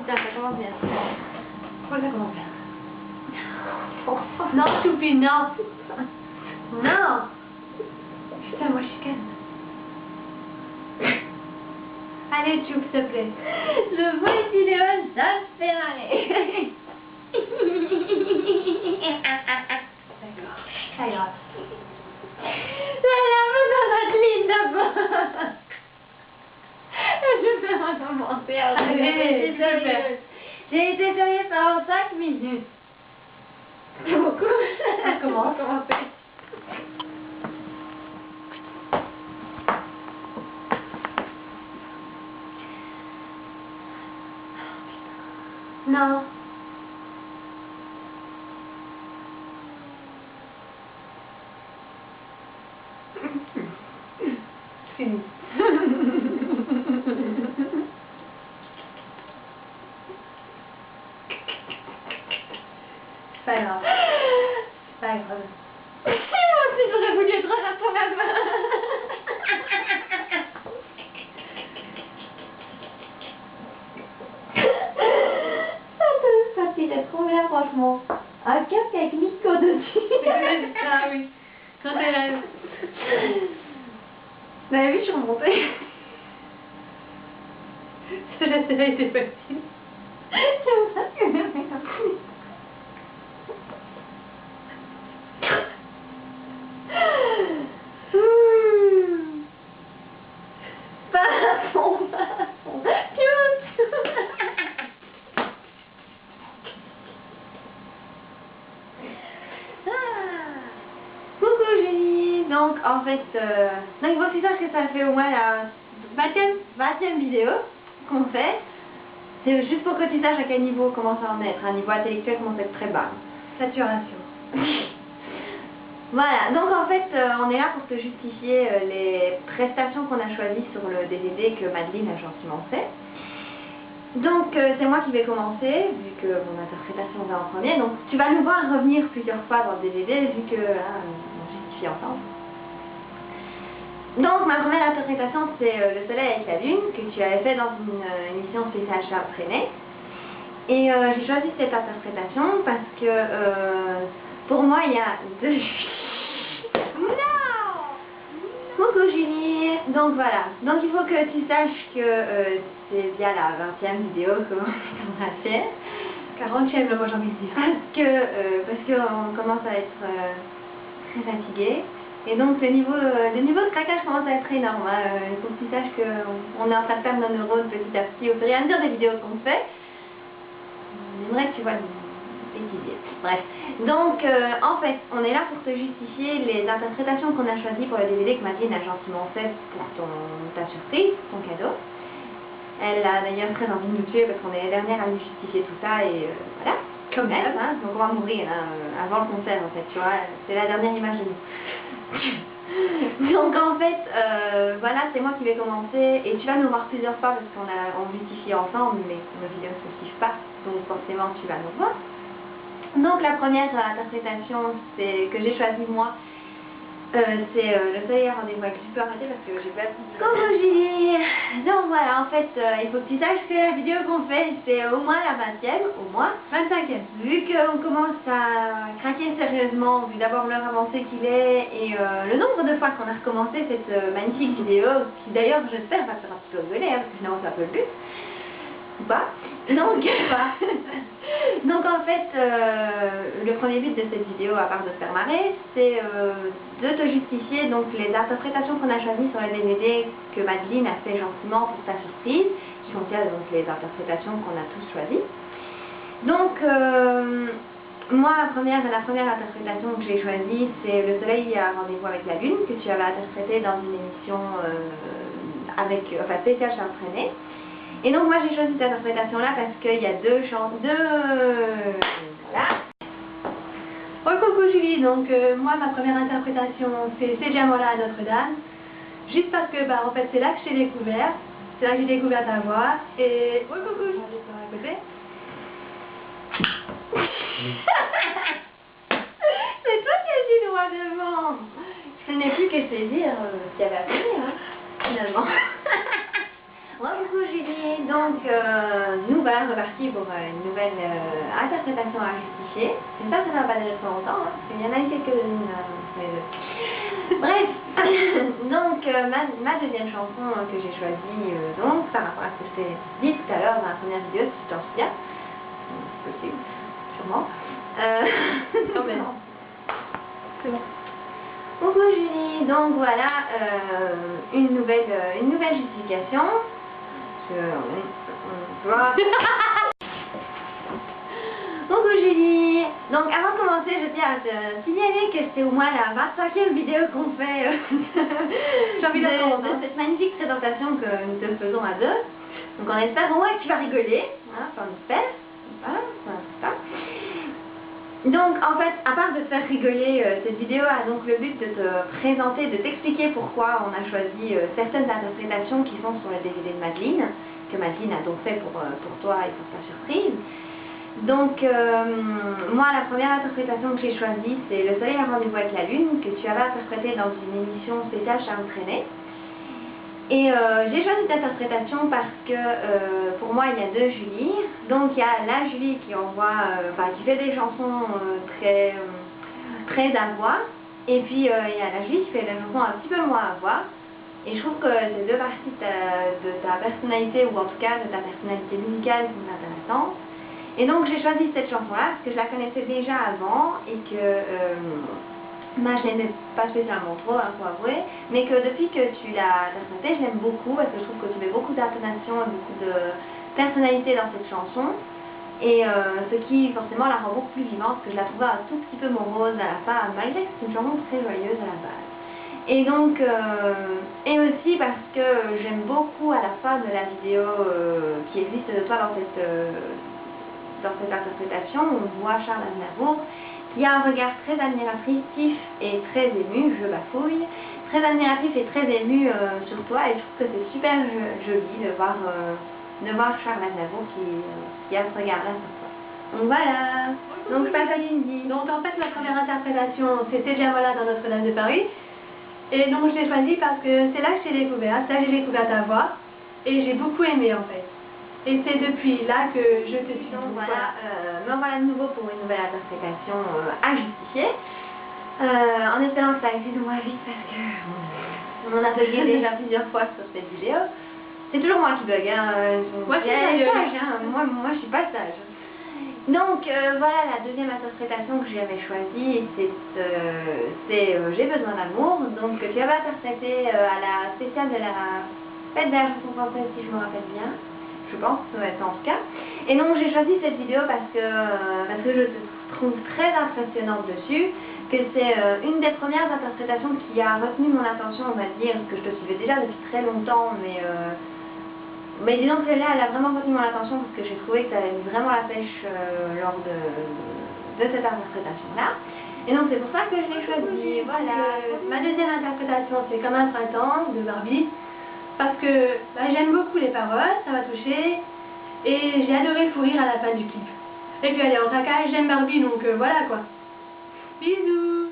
putain, ça commence bien. Pourquoi ça commence bien? Non, Choupi, non. Non. Putain, moi je suis calme. Allez, Choup, s'il te plaît. Je vois une vidéo, ça me fait marrer. D'accord. Ça ira. C'est la main dans notre ligne d'abord. Je vais recommencer. Allez, super. J'ai été sérieuse pendant 5 minutes. C'est beaucoup. On commence. Non. Fini. C'est pas grave. C'est pas grave. Moi aussi j'aurais voulu être là pour ma main. Ça fait trop bien franchement. Un casque avec Nico dessus. Ah oui. Quand elle a... Vous avez vu, je suis remontée. Celle-là était facile. J'aime pas ce que je fais. Pas à fond, pas à fond. Coucou Julie. Donc en fait, donc il faut aussi savoir que ça fait au moins la 20e vidéo qu'on fait. C'est juste pour que tu saches à quel niveau commence à en être. Un niveau intellectuel commence à être très bas. Saturation. Voilà, donc en fait, on est là pour te justifier les prestations qu'on a choisies sur le DVD que Madeleine a gentiment fait. Donc c'est moi qui vais commencer, vu que mon interprétation va en premier. Donc tu vas nous voir revenir plusieurs fois dans le DVD, vu que on justifie ensemble. Donc ma première interprétation, c'est Le Soleil avec la Lune, que tu avais fait dans une émission spéciale Charles Trenet. Et j'ai choisi cette interprétation parce que pour moi il y a deux... Non. Coucou Julie. Donc voilà, donc il faut que tu saches que c'est via la 20e vidéo qu'on va faire. 40e, moi j'ai envie de dire. Parce qu'on commence à être très fatigué. Et donc le niveau de craquage commence à être énorme. Il faut que tu saches qu'on est en train de perdre nos neurones petit à petit au fur et à mesure des vidéos qu'on fait. On aimerait que tu vois l'étudier. Bref. Donc en fait, on est là pour te justifier les interprétations qu'on a choisies pour le DVD que Madeleine a gentiment fait pour ta surprise, ton cadeau. Elle a d'ailleurs très envie de nous tuer parce qu'on est les dernières à lui justifier tout ça et voilà. Comme elle, ça. donc on va mourir avant le concert en fait, tu vois. C'est la dernière image de nous. Donc en fait, voilà, c'est moi qui vais commencer et tu vas nous voir plusieurs fois parce on justifie ensemble mais nos vidéos ne se suivent pas, donc forcément tu vas nous voir. Donc la première interprétation que j'ai choisie moi, c'est Le Soleil à rendez-vous avec. Je peux arrêter parce que j'ai pas... Coucou Julie. Donc voilà, en fait, il faut que tu saches que la vidéo qu'on fait, c'est au moins la 20e, au moins 25e. Vu qu'on commence à craquer sérieusement, vu d'abord l'heure avancée qu'il est et le nombre de fois qu'on a recommencé cette magnifique vidéo, qui d'ailleurs j'espère va faire un petit peu rigoler, parce que finalement c'est un peu le but, ou pas. Donc en fait, le premier but de cette vidéo, à part de se faire marrer, c'est de te justifier donc les interprétations qu'on a choisies sur le DVD que Madeleine a fait gentiment pour ta surprise, qui contient donc les interprétations qu'on a tous choisies. Donc, moi, la première interprétation que j'ai choisie, c'est Le Soleil a rendez-vous avec la Lune, que tu avais interprété dans une émission spéciale Charles Trenet. Et donc, moi, j'ai choisi cette interprétation-là parce qu'il y a voilà. Oh coucou Julie, donc moi ma première interprétation c'est Jamola à Notre-Dame. Juste parce que en fait c'est là que je t'ai découvert, c'est là que j'ai découvert ta voix et... Oh coucou, je vais aller par à côté. C'est toi qui as dit droit devant. Je n'ai plus qu'à saisir ce qu'il y avait à faire, finalement. Bonjour Julie, donc nous voilà repartis pour une nouvelle interprétation à justifier. J'espère que ça va pas durer trop longtemps, hein, parce qu'il y en a eu quelques-unes sur les deux. Bref, donc ma deuxième chanson que j'ai choisie, donc par rapport à ce que je t'ai dit tout à l'heure dans la première vidéo, si tu t'en souviens, c'est possible, sûrement. Non mais non. C'est bon. Bonjour Julie, donc voilà une nouvelle justification. Bonjour Julie, donc avant de commencer je tiens à te signaler que c'est au moins la 25e vidéo qu'on fait de cette magnifique présentation que nous te faisons à deux. Donc on espère au moins que tu vas rigoler, hein, enfin on espère, voilà. Donc en fait, à part de te faire rigoler, cette vidéo a donc le but de te présenter, de t'expliquer pourquoi on a choisi certaines interprétations qui sont sur le DVD de Madeleine, que Madeleine a donc fait pour toi et pour ta surprise. Donc moi la première interprétation que j'ai choisie c'est Le Soleil a rendez-vous avec la Lune, que tu avais interprété dans une émission spéciale Charles Trenet. Et j'ai choisi cette interprétation parce que pour moi il y a deux Julie. Donc il y a la Julie qui envoie, qui fait des chansons très à voix. Et puis il y a la Julie qui fait des chansons un petit peu moins à voix. Et je trouve que ces deux parties de ta personnalité, ou en tout cas de ta personnalité musicale, sont intéressantes. Et donc j'ai choisi cette chanson-là parce que je la connaissais déjà avant et que moi je l'aimais pas spécialement trop, il faut avouer, mais que depuis que tu l'as interprétée, je l'aime beaucoup parce que je trouve que tu mets beaucoup d'intonation et beaucoup de personnalité dans cette chanson. Et ce qui forcément la rend beaucoup plus vivante, parce que je la trouvais un tout petit peu morose à la fin, malgré que c'est une chanson très joyeuse à la base. Et donc, et aussi parce que j'aime beaucoup à la fin de la vidéo qui existe de toi dans cette interprétation, on voit Charles Aznavour qui a un regard très admiratif et très ému, je bafouille, très admiratif et très ému sur toi, et je trouve que c'est super joli de voir Charles Aznavour qui a ce regard-là sur toi. Donc voilà, donc je passe à Cindy. Donc en fait ma première interprétation c'était Diamola dans Notre-Dame de Paris. Et donc je l'ai choisi parce que c'est là que j'ai découvert, j'ai découvert ta voix et j'ai beaucoup aimé en fait. Et c'est depuis là que je te suis. Donc voilà, me voilà de nouveau pour une nouvelle interprétation à justifier. En espérant que ça aille plus ou moins vite parce que on a bugué déjà plusieurs fois sur cette vidéo. C'est toujours moi qui bug, hein. Moi je suis sage, hein. Moi je suis pas sage. Donc voilà la deuxième interprétation que j'avais choisie, c'est J'ai besoin d'amour, donc tu avais interprété à la spéciale de la fête de la chanson française si je me rappelle bien, je pense, ouais, en tout cas. Et donc j'ai choisi cette vidéo parce que je te trouve très impressionnante dessus, que c'est une des premières interprétations qui a retenu mon attention, on va dire, parce que je te suivais déjà depuis très longtemps, mais disons que celle-là, elle a vraiment retenu mon attention parce que j'ai trouvé que tu avais mis vraiment la pêche lors de cette interprétation-là. Et donc c'est pour ça que je l'ai choisie. Voilà. Ma deuxième interprétation c'est Comme un printemps de Barbie. Parce que j'aime beaucoup les paroles, ça m'a touchée. Et j'ai adoré le fou rire à la fin du clip. Et puis allez, en traquage, j'aime Barbie, donc voilà quoi. Bisous.